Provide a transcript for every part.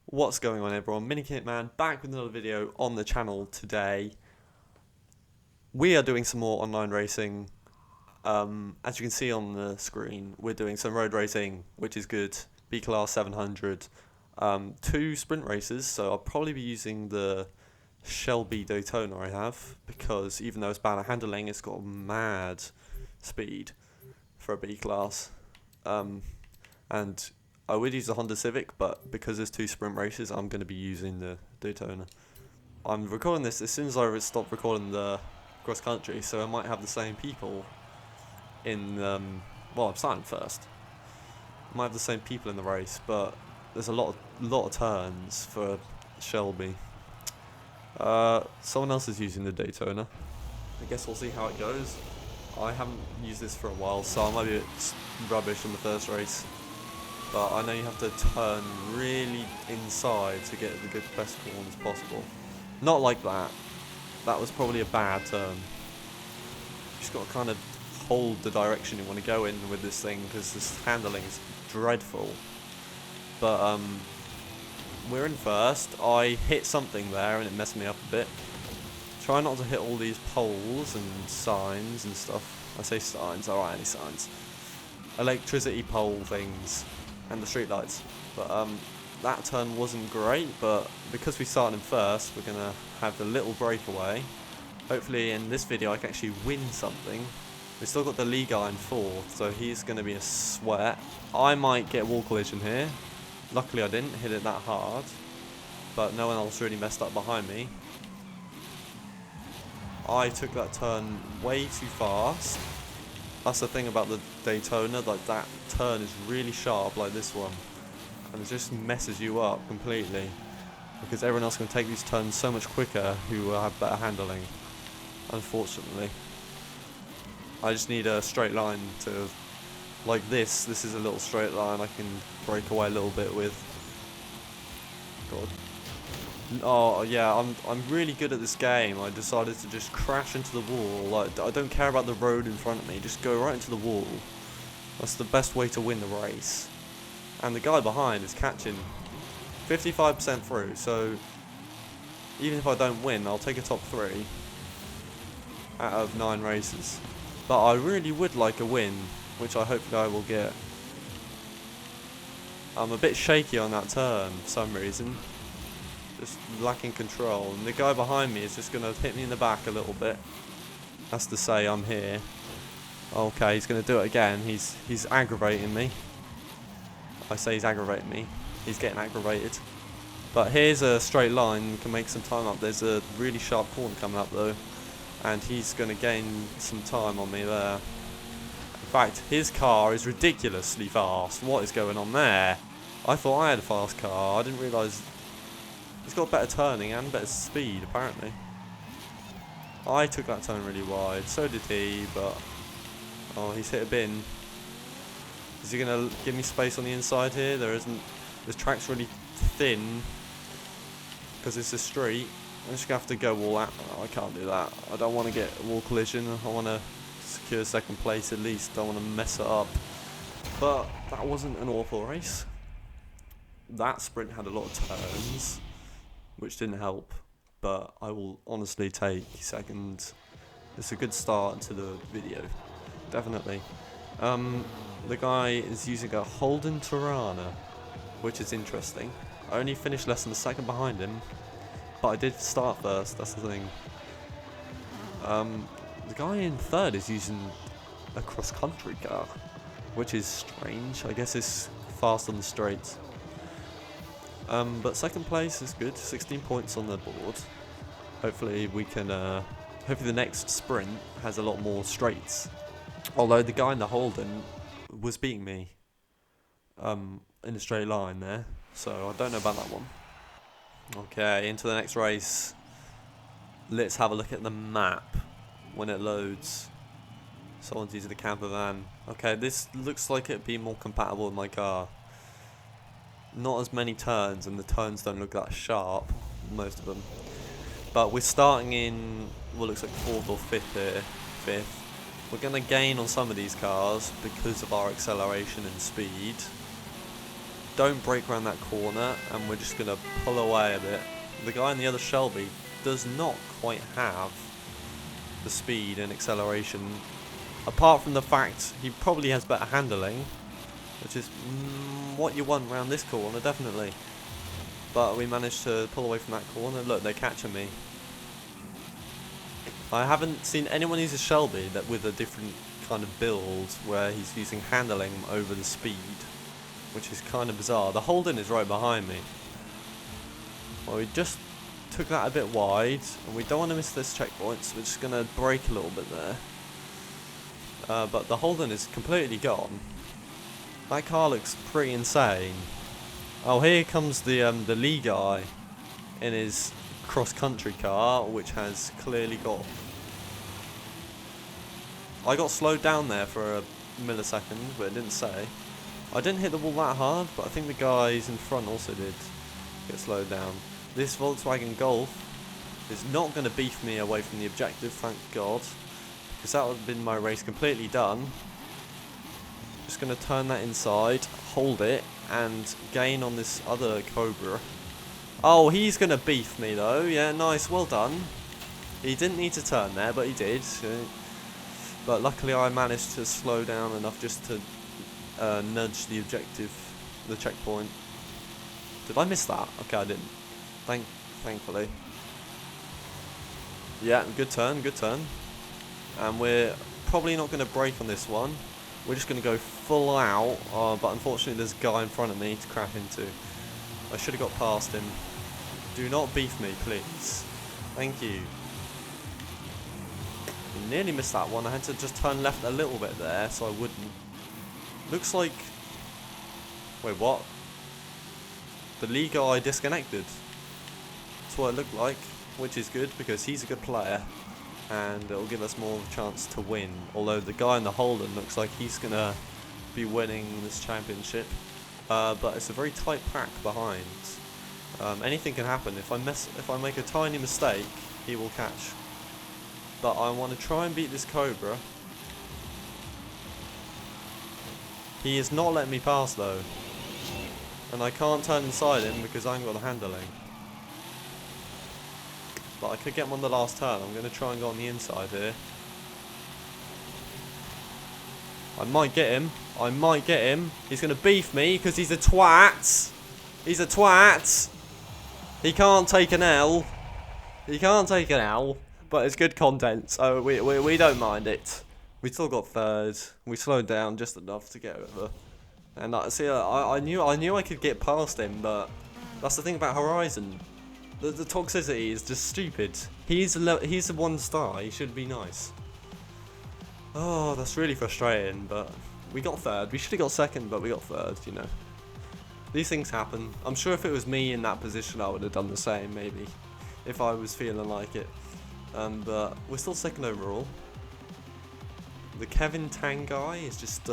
What's going on, everyone? Man back with another video on the channel today. We are doing some more online racing. As you can see on the screen, we're doing some road racing, which is good. B-Class 700. Two sprint races, so I'll probably be using the Shelby Daytona I have, because even though it's bad at handling, it's got mad speed for a B-Class. And I would use the Honda Civic, but because there's two sprint races, I'm going to be using the Daytona. I'm recording this as soon as I stop recording the cross country, so I might have the same people in, well, I'm starting first. I might have the same people in the race, but there's a lot of turns for Shelby. Someone else is using the Daytona. I guess we'll see how it goes. I haven't used this for a while, so I might be a bit rubbish in the first race. But I know you have to turn really inside to get the best corners possible. Not like that. That was probably a bad turn. You just got to kind of hold the direction you want to go in with this thing, because this handling is dreadful. But we're in first. I hit something there and it messed me up a bit. Try not to hit all these poles and signs and stuff. I say signs, alright, any signs. Electricity pole things. And the street lights, but that turn wasn't great, but because we started in first, we're going to have a little breakaway. Hopefully in this video I can actually win something. We've still got the lead guy in fourth, so he's going to be a sweat. I might get a wall collision here. Luckily I didn't hit it that hard, but no one else really messed up behind me. I took that turn way too fast. That's the thing about the Daytona, like that turn is really sharp like this one, and it just messes you up completely, because everyone else can take these turns so much quicker who have better handling, unfortunately. I just need a straight line to, like this is a little straight line I can break away a little bit with. God. Oh yeah, I'm really good at this game. I decided to just crash into the wall. Like, I don't care about the road in front of me, just go right into the wall. That's the best way to win the race. And the guy behind is catching 55% through, so even if I don't win, I'll take a top 3 out of 9 races. But I really would like a win, which I hope I will get. I'm a bit shaky on that turn for some reason. Just lacking control, and the guy behind me is just going to hit me in the back a little bit. That's to say I'm here. Okay, he's going to do it again. He's aggravating me. I say he's aggravating me. He's getting aggravated. But here's a straight line. We can make some time up. There's a really sharp corner coming up though, and he's going to gain some time on me there. In fact, his car is ridiculously fast. What is going on there? I thought I had a fast car. I didn't realise. He's got better turning and better speed, apparently. I took that turn really wide, so did he, but... Oh, he's hit a bin. Is he going to give me space on the inside here? There isn't... This track's really thin, because it's a street. I'm just going to have to go all out. Oh, I can't do that. I don't want to get a wall collision. I want to secure second place at least. Don't want to mess it up. But that wasn't an awful race. That sprint had a lot of turns, which didn't help, but I will honestly take second. It's a good start to the video, definitely. The guy is using a Holden Tirana, which is interesting. I only finished less than a second behind him, but I did start first, that's the thing. The guy in third is using a cross-country car, which is strange. I guess it's fast on the straights. But second place is good, 16 points on the board. Hopefully we can, hopefully the next sprint has a lot more straights. Although the guy in the Holden was beating me in a straight line there, so I don't know about that one. Okay, into the next race. Let's have a look at the map when it loads. Someone's using the camper van. Okay, this looks like it'd be more compatible with my car. Not as many turns, and the turns don't look that sharp, most of them. But we're starting in what looks like 4th or 5th here. 5th. We're going to gain on some of these cars because of our acceleration and speed. don't brake around that corner, and we're just going to pull away a bit. The guy in the other Shelby does not quite have the speed and acceleration, apart from the fact he probably has better handling, which is what you want around this corner, definitely. But we managed to pull away from that corner. Look, they're catching me. I haven't seen anyone use a Shelby that with a different kind of build where he's using handling over the speed, which is kind of bizarre. The Holden is right behind me. Well, we just took that a bit wide, and we don't want to miss this checkpoint, so we're just going to brake a little bit there. But the Holden is completely gone. That car looks pretty insane. Oh, here comes the Lee guy in his cross-country car, which has clearly got... I got slowed down there for a millisecond, but it didn't say. I didn't hit the wall that hard, but I think the guys in front also did get slowed down. This Volkswagen Golf is not going to beef me away from the objective, thank God, because that would have been my race completely done. Just going to turn that inside, hold it, and gain on this other Cobra. Oh, he's going to beef me though. Yeah, nice, well done. He didn't need to turn there, but he did. But luckily I managed to slow down enough just to nudge the objective, the checkpoint. Did I miss that? Okay, I didn't. Thankfully. Yeah, good turn, good turn. And we're probably not going to brake on this one. We're just going to go full out, but unfortunately there's a guy in front of me to crash into. I should have got past him. Do not beef me, please. Thank you. I nearly missed that one. I had to just turn left a little bit there, so I wouldn't. Looks like... Wait, what? The Lee guy disconnected. That's what it looked like, which is good because he's a good player. And it'll give us more of a chance to win. Although the guy in the Holden looks like he's gonna be winning this championship, but it's a very tight pack behind. Anything can happen. If I make a tiny mistake, he will catch. But I want to try and beat this Cobra. He is not letting me pass though, and I can't turn inside him because I haven't got the handling. But I could get him on the last turn. I'm going to try and go on the inside here. I might get him. I might get him. He's going to beef me because he's a twat. He's a twat. He can't take an L. He can't take an L. But it's good content, so we don't mind it. We still got third. We slowed down just enough to get over. And I knew I could get past him, but that's the thing about Horizon. The toxicity is just stupid. He's a 1 star. He should be nice. Oh, that's really frustrating. But we got third. We should have got second, but we got third. You know, these things happen. I'm sure if it was me in that position, I would have done the same. Maybe if I was feeling like it. But we're still second overall. The Kevin Tang guy is just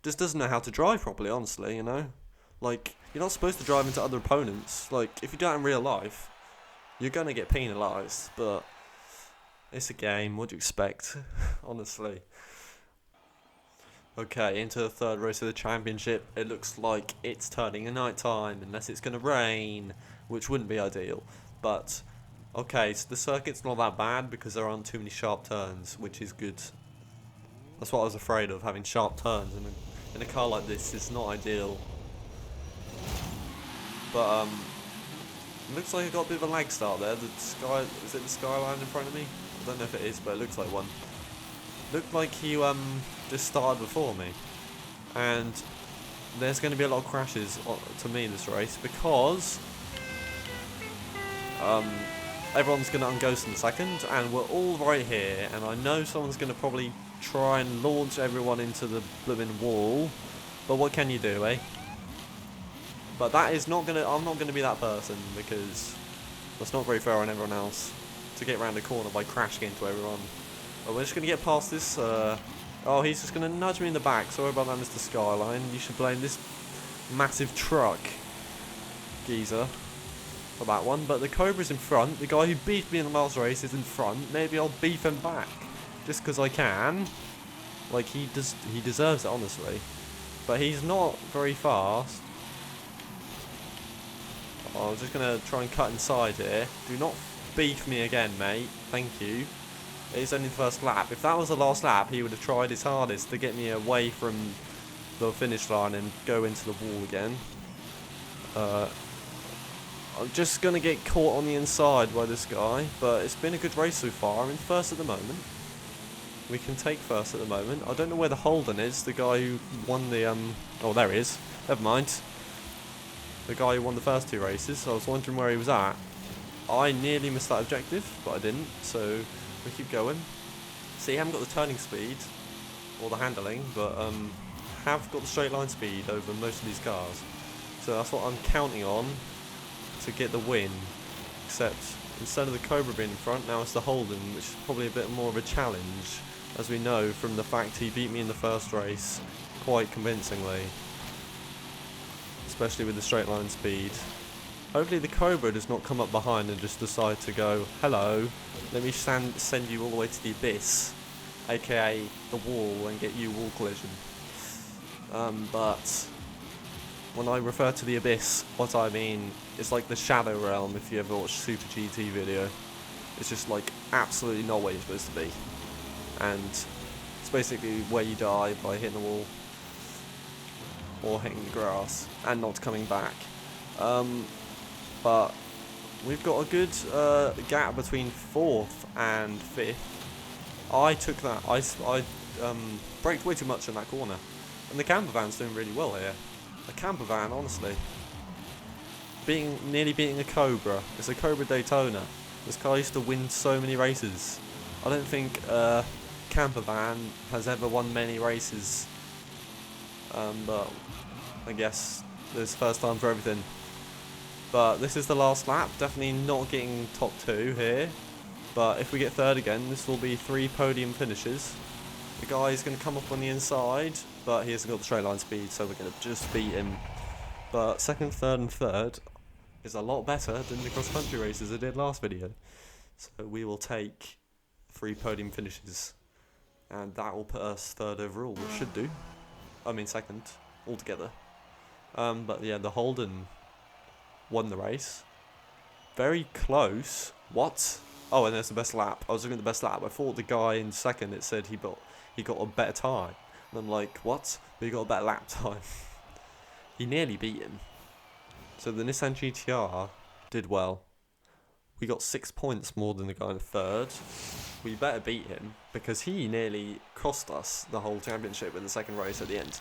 doesn't know how to drive properly. Honestly, you know, like. You're not supposed to drive into other opponents. Like, if you do that in real life, you're going to get penalised. But it's a game. What do you expect? Honestly. Okay, into the third race of the championship. It looks like it's turning a night time, unless it's going to rain, which wouldn't be ideal. But, okay, so the circuit's not that bad because there aren't too many sharp turns, which is good. That's what I was afraid of, having sharp turns in a car like this. It's not ideal. But it looks like I got a bit of a lag start there. Is it the Skyline in front of me? I don't know if it is, but it looks like one. Looked like he just started before me, and there's going to be a lot of crashes to me in this race because everyone's going to unghost in a second, and we're all right here. And I know someone's going to probably try and launch everyone into the blooming wall, but what can you do, eh? But that is not gonna. I'm not gonna be that person because that's not very fair on everyone else to get around the corner by crashing into everyone. But we're just gonna get past this. Oh, he's just gonna nudge me in the back. Sorry about that, Mr. Skyline. You should blame this massive truck geezer for that one. But the Cobra's in front. The guy who beat me in the last race is in front. Maybe I'll beef him back just because I can. Like he deserves it, honestly. But he's not very fast. I'm just going to try and cut inside here. Do not beef me again, mate. Thank you. It's only the first lap. If that was the last lap, he would have tried his hardest to get me away from the finish line and go into the wall again. I'm just going to get caught on the inside by this guy, but it's been a good race so far. I'm in first at the moment. We can take first at the moment. I don't know where the Holden is, the guy who won the... Oh, there he is. Never mind. The guy who won the first 2 races. I was wondering where he was at. I nearly missed that objective, but I didn't, so we keep going. See, I haven't got the turning speed, or the handling, but have got the straight line speed over most of these cars. So that's what I'm counting on to get the win. Except, instead of the Cobra being in front, now it's the Holden, which is probably a bit more of a challenge, as we know from the fact he beat me in the first race quite convincingly. Especially with the straight line speed. Hopefully the Cobra does not come up behind and just decide to go, hello, let me send you all the way to the abyss, aka the wall, and get you wall collision. But when I refer to the abyss, what I mean is like the shadow realm. If you ever watched Super GT video, it's just like absolutely not where you're supposed to be, and it's basically where you die by hitting the wall or hitting the grass and not coming back. But we've got a good gap between 4th and 5th. I took that. I braked way too much in that corner, and the camper van's doing really well here. A camper van, honestly, nearly beating a Cobra. It's a Cobra Daytona. This car used to win so many races. I don't think a camper van has ever won many races. But I guess this is the first time for everything. But this is the last lap. Definitely not getting top 2 here. But if we get 3rd again, this will be 3 podium finishes. The guy's going to come up on the inside, but he hasn't got the straight line speed, so we're going to just beat him. But 2nd, 3rd and 3rd is a lot better than the cross-country races I did last video. So we will take 3 podium finishes, and that will put us 3rd overall, which should do. I mean 2nd altogether. But yeah, the Holden won the race. Very close. What? Oh, and there's the best lap. I was looking at the best lap. I thought the guy in 2nd, it said he got a better time. And I'm like, what? But he got a better lap time. He nearly beat him. So the Nissan GTR did well. We got 6 points more than the guy in 3rd. We better beat him, because he nearly cost us the whole championship in the 2nd race at the end.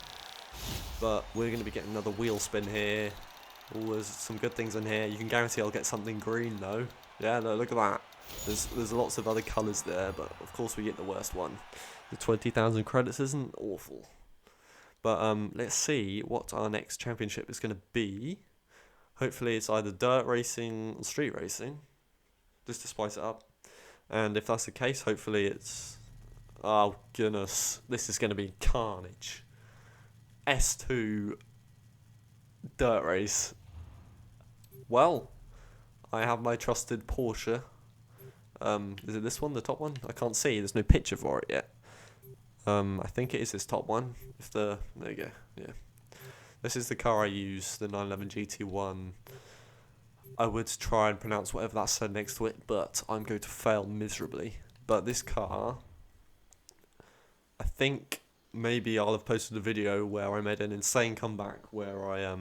But we're going to be getting another wheel spin here. Oh, there's some good things in here. You can guarantee I'll get something green though. Yeah, no, look at that. There's lots of other colours there, but of course we get the worst one. The 20,000 credits isn't awful. But let's see what our next championship is going to be. Hopefully it's either dirt racing or street racing, just to spice it up. And if that's the case, hopefully it's... Oh goodness, this is going to be carnage. S2 dirt race. Well, I have my trusted Porsche. Is it this one, the top one? I can't see. There's no picture for it yet. I think it is this top one. There you go. Yeah. This is the car I use, the 911 GT1. I would try and pronounce whatever that said next to it, but I'm going to fail miserably. But this car, I think maybe I'll have posted a video where I made an insane comeback where I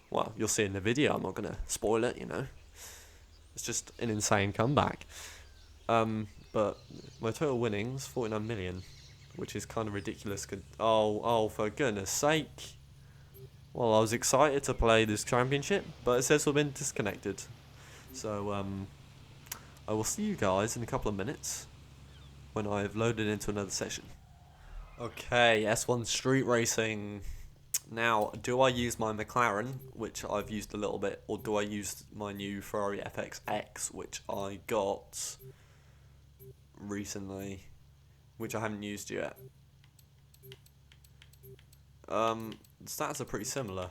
well, you'll see in the video. I'm not gonna spoil it, you know. It's just an insane comeback. But my total winnings 49 million, which is kind of ridiculous. Oh, for goodness sake! Well, I was excited to play this championship, but it says we've been disconnected. So I will see you guys in a couple of minutes when I've loaded into another session. Okay, S1 Street Racing. Now, do I use my McLaren, which I've used a little bit, or do I use my new Ferrari FXX, which I got recently, which I haven't used yet? The stats are pretty similar.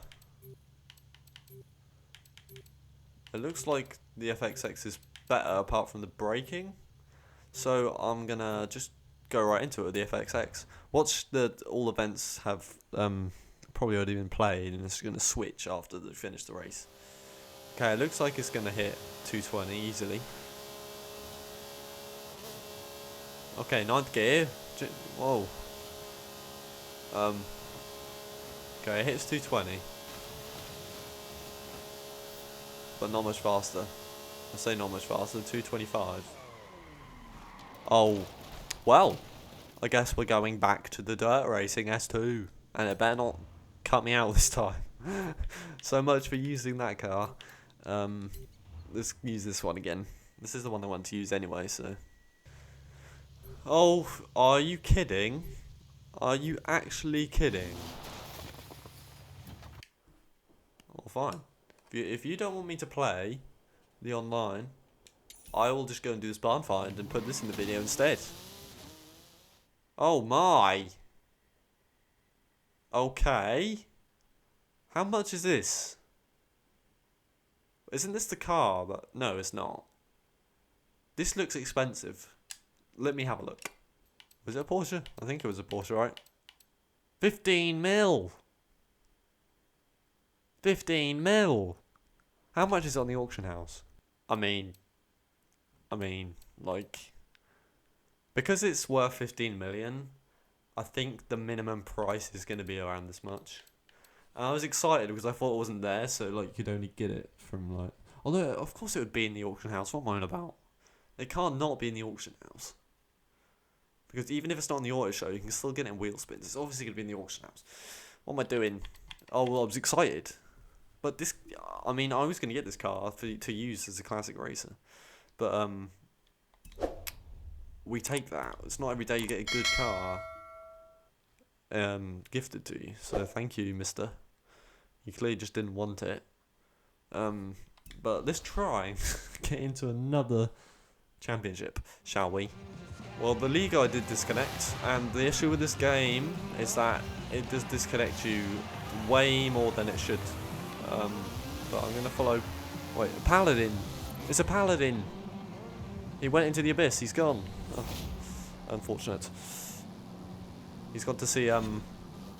It looks like the FXX is better apart from the braking, so I'm gonna just go right into it with the FXX. Watch all events have probably already been played, and it's going to switch after they finish the race. Okay, it looks like it's going to hit 220 easily. Okay, 9th gear. Whoa. Okay, it hits 220. But not much faster. I say not much faster, 225. Oh, well. I guess we're going back to the dirt racing S2. And it better not cut me out this time. So much for using that car. Let's use this one again. This is the one I want to use anyway, so. Oh, are you kidding? Are you actually kidding? Well, fine. If you don't want me to play the online, I will just go and do this barn find and put this in the video instead. Oh my. Okay. How much is this? Isn't this the car that... No, it's not. This looks expensive. Let me have a look. Was it a Porsche? I think it was a Porsche, right? 15 mil. 15 mil. How much is it on the auction house? I mean, like, because it's worth 15 million, I think the minimum price is going to be around this much. And I was excited because I thought it wasn't there, so like you could only get it from like. Although of course it would be in the auction house. What am I on about? It can't not be in the auction house. Because even if it's not in the auto show, you can still get it in wheel spins. It's obviously going to be in the auction house. What am I doing? Oh, well, I was excited. But this, I mean, I was going to get this car to use as a classic racer. But, we take that. It's not every day you get a good car gifted to you. So thank you, mister. You clearly just didn't want it. But let's try get into another championship, shall we? Well, the league I did disconnect, and the issue with this game is that it does disconnect you way more than it should. But I'm going to follow... Wait, a Paladin! It's a Paladin! He went into the abyss, he's gone. Oh, unfortunate. He's got to see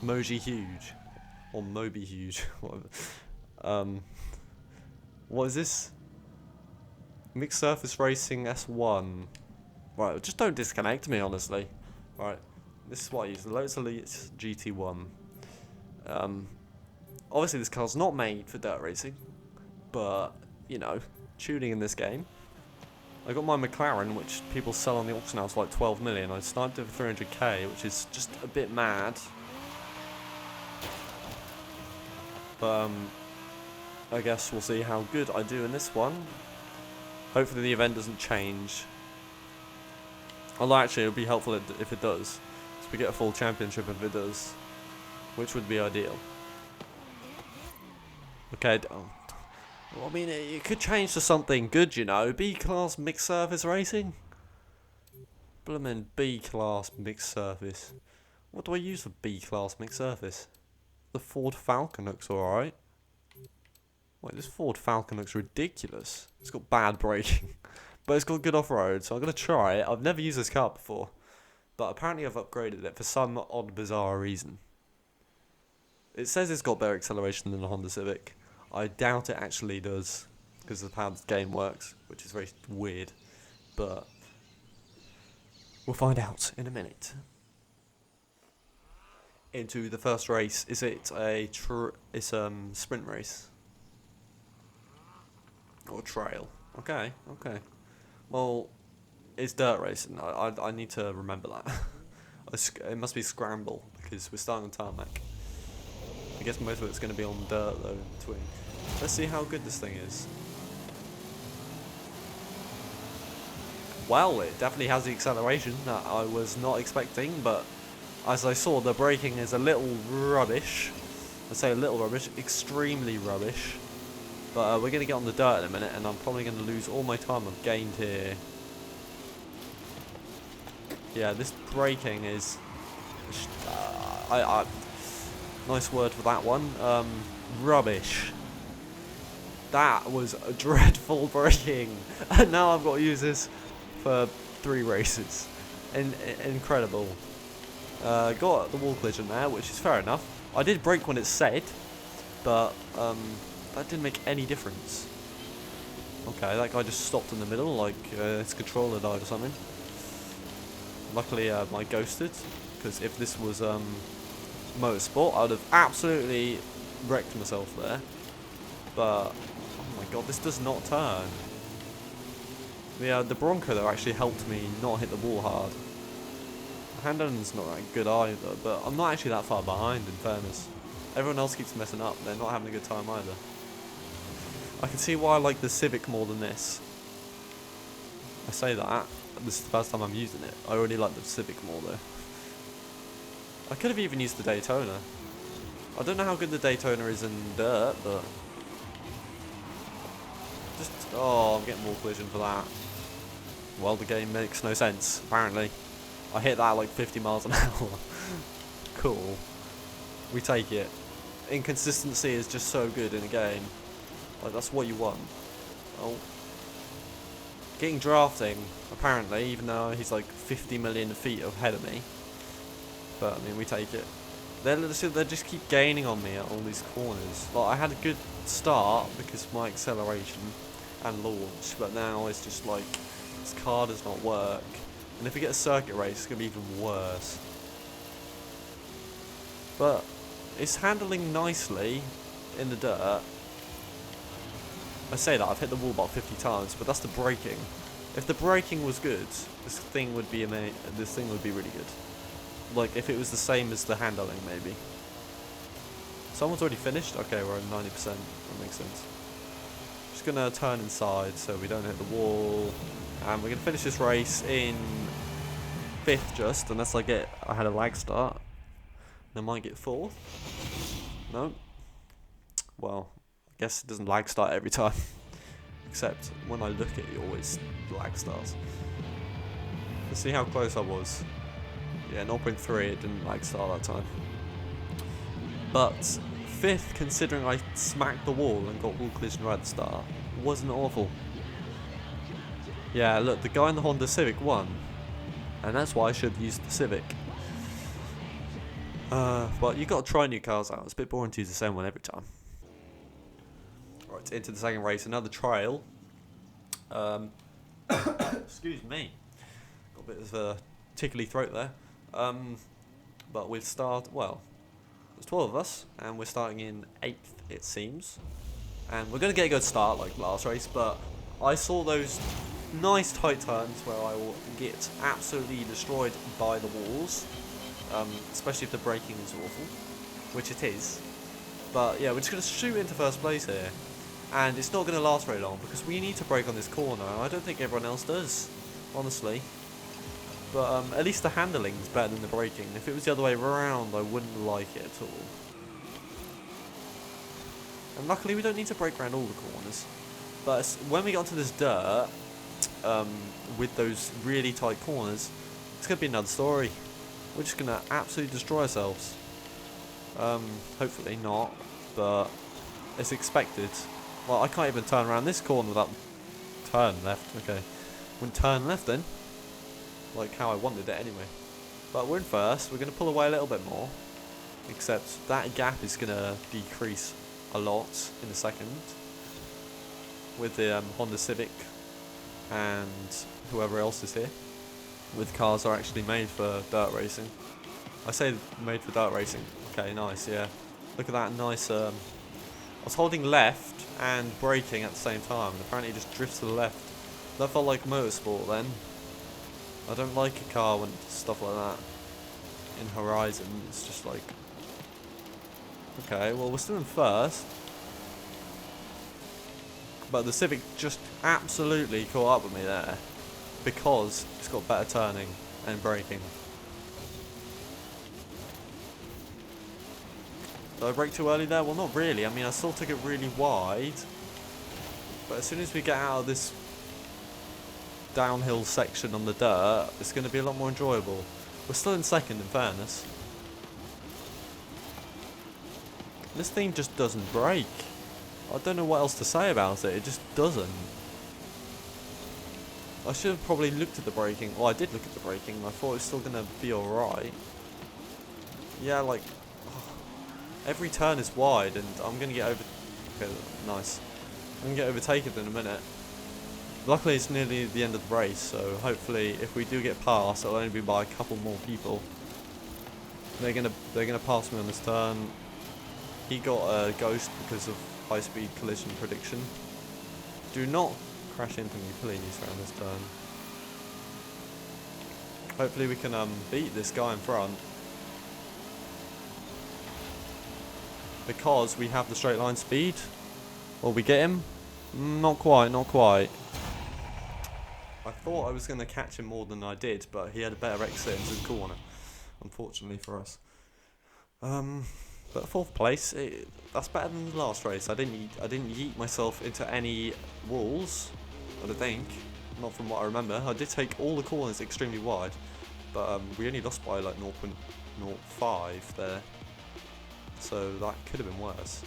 Moji Huge. Or Moby Huge, whatever. What is this? Mixed Surface Racing S1. Right, just don't disconnect me, honestly. Right, this is what I use, the Lotus Elite GT1. Obviously this car's not made for dirt racing, but, you know, tuning in this game. I got my McLaren, which people sell on the auction house for like 12 million. I sniped it for 300k, which is just a bit mad. But, I guess we'll see how good I do in this one. Hopefully the event doesn't change. Although actually it would be helpful if it does. So we get a full championship if it does. Which would be ideal. Okay, well, I mean, it could change to something good, you know. B-class mixed surface racing? Bloomin' B-class mixed surface. What do I use for B-class mixed surface? The Ford Falcon looks alright. Wait, this Ford Falcon looks ridiculous. It's got bad braking. But it's got good off-road, so I'm going to try it. I've never used this car before. But apparently I've upgraded it for some odd, bizarre reason. It says it's got better acceleration than the Honda Civic. I doubt it actually does, because of how the game works, which is very weird. But we'll find out in a minute. Into the first race. Is it a sprint race? Or trail? Okay, okay. Well, it's dirt racing. I need to remember that. It must be Scramble, because we're starting on tarmac. I guess most of it's going to be on dirt, though, in between. Let's see how good this thing is. Well, it definitely has the acceleration that I was not expecting, but as I saw, the braking is a little rubbish. I say a little rubbish, extremely rubbish. But we're going to get on the dirt in a minute, and I'm probably going to lose all my time I've gained here. Yeah, this braking is... nice word for that one. Rubbish. That was a dreadful braking. And now I've got to use this for 3 races. Incredible. Got the wall collision there, which is fair enough. I did brake when it said, but that didn't make any difference. Okay, that guy just stopped in the middle, like his controller died or something. Luckily, I ghosted, because if this was motorsport, I would have absolutely wrecked myself there. But oh my god, this does not turn. The Bronco though actually helped me not hit the wall hard. Handling's not that good either, but I'm not actually that far behind in fairness. Everyone else keeps messing up, they're not having a good time either. I can see why I like the Civic more than this. I say that, this is the first time I'm using it. I already like the Civic more though. I could have even used the Daytona. I don't know how good the Daytona is in dirt, but... just, oh, I'm getting more collision for that. Well, the game makes no sense, apparently. I hit that like 50 miles an hour. Cool. We take it. Inconsistency is just so good in a game. Like, that's what you want. Oh. Getting drafting, apparently, even though he's like 50 million feet ahead of me. But, I mean, we take it. They just keep gaining on me at all these corners. Like, I had a good start because of my acceleration and launch, but now it's just like, this car does not work. And if we get a circuit race, it's going to be even worse. But it's handling nicely in the dirt. I say that, I've hit the wall about 50 times, but that's the braking. If the braking was good, this thing would be really good. Like, if it was the same as the handling, maybe. Someone's already finished? Okay, we're at 90%. That makes sense. Just going to turn inside so we don't hit the wall. And we're going to finish this race in 5th just, unless I had a lag start. I might get 4th. No. Well, I guess it doesn't lag start every time. Except when I look at it, it always lag starts. Let's see how close I was. Yeah, 0.3, it didn't lag start that time. But 5th, considering I smacked the wall and got wall collision right at the start, wasn't awful. Yeah, look, the guy in the Honda Civic won. And that's why I should use the Civic. But you got to try new cars out. It's a bit boring to use the same one every time. Right, into the second race, another trial. Excuse me. Got a bit of a tickly throat there. But we'll start, well, there's 12 of us, and we're starting in 8th, it seems. And we're going to get a good start like last race, but I saw those nice tight turns where I will get absolutely destroyed by the walls. Especially if the braking is awful, which it is. But yeah, we're just going to shoot into first place here. And it's not going to last very long because we need to brake on this corner. I don't think everyone else does, honestly. But at least the handling is better than the braking. If it was the other way around, I wouldn't like it at all. And luckily we don't need to brake around all the corners. But when we get onto this dirt, with those really tight corners, it's going to be another story. We're just going to absolutely destroy ourselves. Hopefully not, but it's expected. Well, I can't even turn around this corner without... Turn left, okay. Wouldn't turn left then. Like how I wanted it anyway. But we're in first, we're going to pull away a little bit more. Except that gap is going to decrease a lot in a second. With the Honda Civic and whoever else is here. With cars that are actually made for dirt racing. I say made for dirt racing. Okay, nice, yeah. Look at that nice... I was holding left and braking at the same time, and apparently it just drifts to the left. That felt like motorsport then. I don't like a car when stuff like that. In Horizon, it's just like... Okay, well we're still in first. But the Civic just absolutely caught up with me there. Because it's got better turning and braking. Did I brake too early there? Well, not really. I mean, I still took it really wide. But as soon as we get out of this downhill section on the dirt, it's going to be a lot more enjoyable. We're still in second, in fairness. This thing just doesn't brake. I don't know what else to say about it. It just doesn't. I should have probably looked at the braking. Well, I did look at the braking. I thought it was still going to be alright. Yeah, like every turn is wide, and I'm gonna get over. Okay, nice. I'm gonna get overtaken in a minute. Luckily, it's nearly the end of the race, so hopefully, if we do get past, it'll only be by a couple more people. They're gonna pass me on this turn. He got a ghost because of high-speed collision prediction. Do not crash into me, please, around this turn. Hopefully, we can beat this guy in front. Because we have the straight line speed. Will we get him? Not quite, not quite. I thought I was going to catch him more than I did, but he had a better exit into the corner, unfortunately for us. But 4th place, that's better than the last race. I didn't yeet myself into any walls, I don't think. Not from what I remember. I did take all the corners extremely wide, but we only lost by like 0.05 there. So that could have been worse.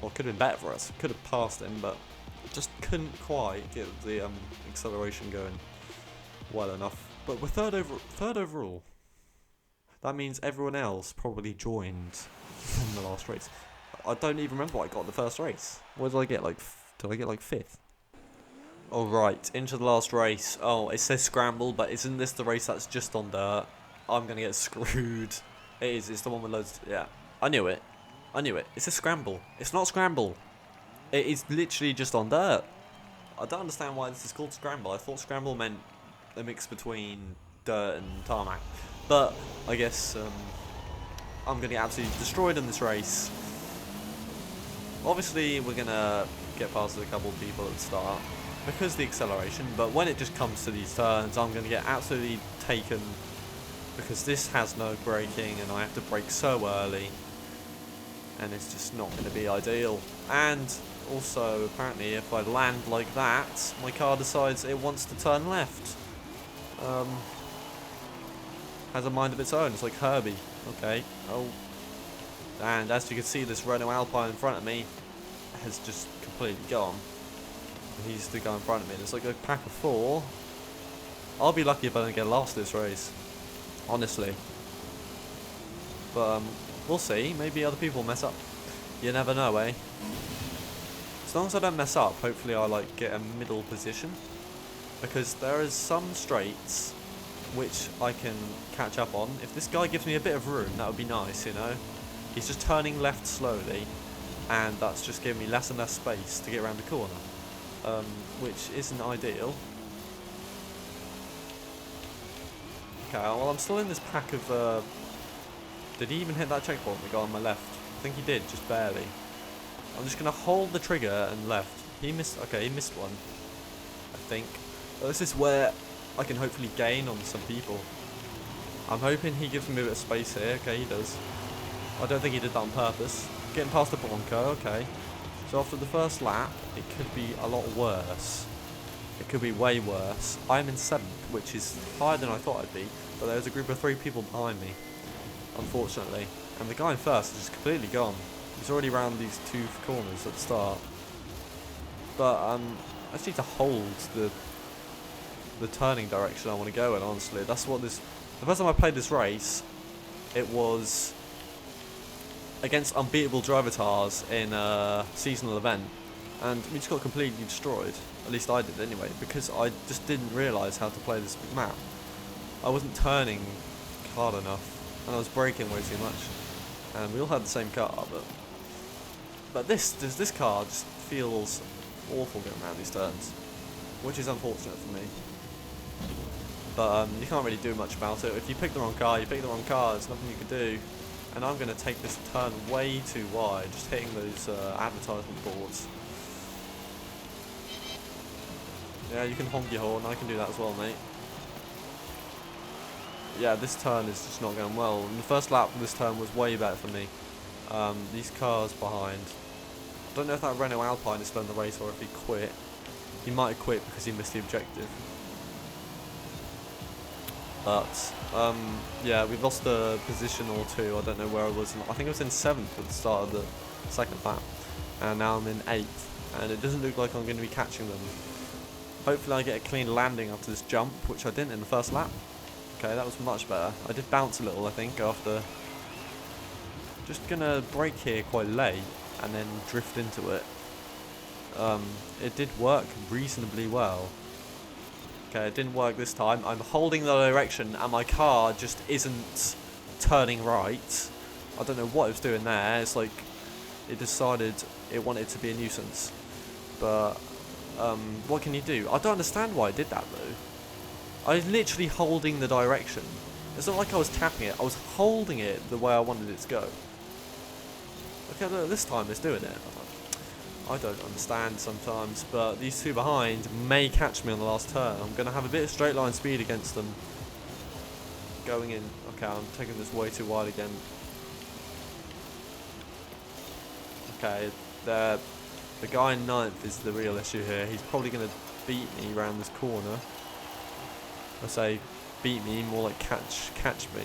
Or could have been better for us. Could have passed him, but just couldn't quite get the acceleration going well enough. But we're third overall. That means everyone else probably joined in the last race. I don't even remember what I got in the first race. What did I get? Did I get like 5th? Alright, into the last race. Oh, it says Scramble, but isn't this the race that's just on dirt? I'm gonna get screwed. It is, it's the one with loads. Yeah, I knew it. It's a Scramble. It's not Scramble. It is literally just on dirt. I don't understand why this is called Scramble. I thought Scramble meant a mix between dirt and tarmac. But I guess I'm going to get absolutely destroyed in this race. Obviously, we're going to get past a couple of people at the start because of the acceleration. But when it just comes to these turns, I'm going to get absolutely taken because this has no braking and I have to brake so early. And it's just not going to be ideal. And also, apparently, if I land like that, my car decides it wants to turn left. Has a mind of its own. It's like Herbie. Okay. Oh. And as you can see, this Renault Alpine in front of me has just completely gone. He's the guy in front of me. There's like a pack of 4. I'll be lucky if I don't get lost this race. Honestly. But, we'll see. Maybe other people mess up. You never know, eh? As long as I don't mess up, hopefully I like get a middle position. Because there is some straights which I can catch up on. If this guy gives me a bit of room, that would be nice, you know. He's just turning left slowly, and that's just giving me less and less space to get around the corner, which isn't ideal. Okay, well I'm still in this pack of, did he even hit that checkpoint, the guy on my left? I think he did, just barely. I'm just going to hold the trigger and left. He missed, okay, he missed one, I think. This is where I can hopefully gain on some people. I'm hoping he gives me a bit of space here. Okay, he does. I don't think he did that on purpose. Getting past the Bronco, okay. So after the first lap, it could be a lot worse. It could be way worse. I'm in 7th, which is higher than I thought I'd be, but there's a group of 3 people behind me, unfortunately. And the guy in first is just completely gone. He's already round these 2 corners at the start. But I just need to hold the turning direction I want to go in, honestly. That's what this... The first time I played this race, it was against unbeatable drivatars in a seasonal event. And we just got completely destroyed. At least I did anyway, because I just didn't realise how to play this map. I wasn't turning hard enough, and I was braking way too much. And we all had the same car, but this car just feels awful going around these turns, which is unfortunate for me. But you can't really do much about it. If you pick the wrong car, you pick the wrong car. There's nothing you can do. And I'm going to take this turn way too wide, just hitting those advertisement boards. Yeah, you can honk your horn. I can do that as well, mate. Yeah, this turn is just not going well. And the first lap of this turn was way better for me. These cars behind. I don't know if that Renault Alpine is still in the race or if he quit. He might have quit because he missed the objective. But, yeah, we've lost a position or 2. I don't know where I was. I think I was in 7th at the start of the 2nd lap. And now I'm in 8th. And it doesn't look like I'm going to be catching them. Hopefully I get a clean landing after this jump, which I didn't in the first lap. Okay, that was much better. I did bounce a little, I think, after. Just gonna brake here quite late and then drift into it. It did work reasonably well. Okay, it didn't work this time. I'm holding the direction and my car just isn't turning right. I don't know what it was doing there. It's like it decided it wanted to be a nuisance. But what can you do? I don't understand why it did that though. I was literally holding the direction. It's not like I was tapping it. I was holding it the way I wanted it to go. Okay, look, this time it's doing it. I don't understand sometimes, but these two behind may catch me on the last turn. I'm going to have a bit of straight line speed against them. Going in. Okay, I'm taking this way too wide again. Okay, the guy in 9th is the real issue here. He's probably going to beat me around this corner. I say beat me, more like catch me.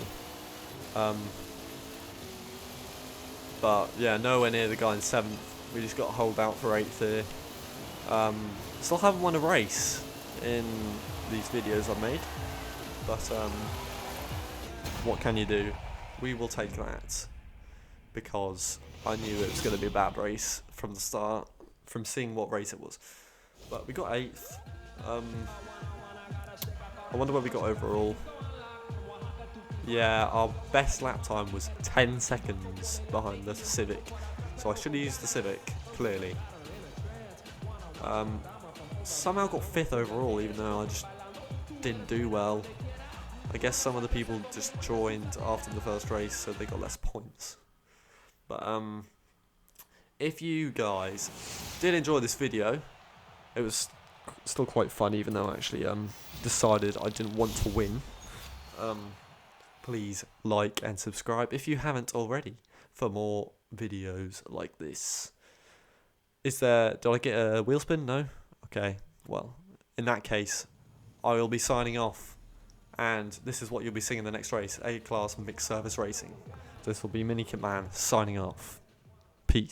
But yeah, nowhere near the guy in 7th. We just got to hold out for 8th here. Still haven't won a race in these videos I've made. But what can you do? We will take that. Because I knew it was going to be a bad race from the start. From seeing what race it was. But we got 8th. I wonder what we got overall. Yeah, our best lap time was 10 seconds behind the Civic. So I should have used the Civic, clearly. Somehow got 5th overall, even though I just didn't do well. I guess some of the people just joined after the first race, so they got less points. But if you guys did enjoy this video, it was still quite fun, even though I actually decided I didn't want to win. Please like and subscribe if you haven't already for more videos like this. Did I get a wheel spin? No? Okay, well, in that case, I will be signing off. And this is what you'll be seeing in the next race, A-Class Mixed Service Racing. This will be Minikit Man signing off. Peace.